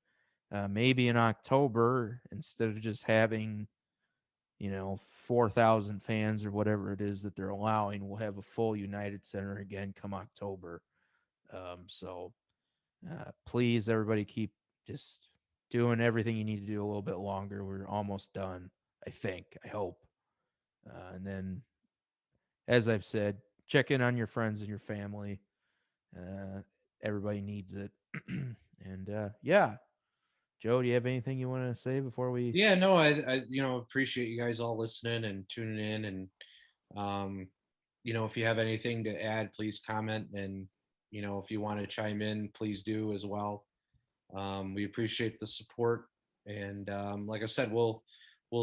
maybe in October, instead of just having 4,000 fans or whatever it is that they're allowing, we'll have a full United Center again come October. So please, everybody, keep just doing everything you need to do a little bit longer. We're almost done, I think. I hope. And then, as I've said, check in on your friends and your family. Uh, Everybody needs it. And yeah, Joe, do you have anything you want to say before we? Yeah, no, I appreciate you guys all listening and tuning in, and um, if you have anything to add, please comment, and if you want to chime in, please do as well. We appreciate the support, and like I said, we'll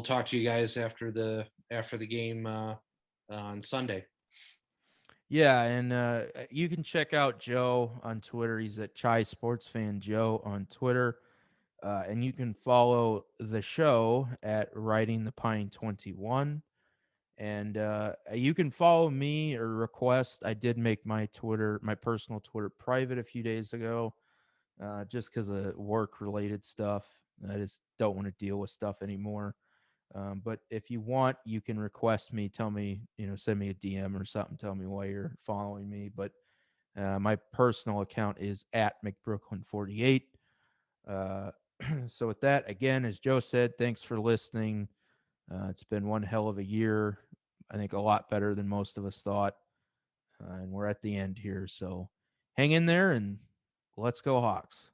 talk to you guys after the game on Sunday. Yeah, and you can check out Joe on Twitter. He's at Chai Sports Fan Joe on Twitter. And you can follow the show at Writing the Pine 21. And you can follow me or request. I did make my Twitter, my personal Twitter, private a few days ago, just because of work related stuff. I just don't want to deal with stuff anymore. But if you want, you can request me, tell me, send me a DM or something, tell me why you're following me. But my personal account is at McBrooklyn48. Uh, so with that, again, as Joe said, thanks for listening. It's been one hell of a year. I think a lot better than most of us thought. And we're at the end here. So hang in there and let's go Hawks.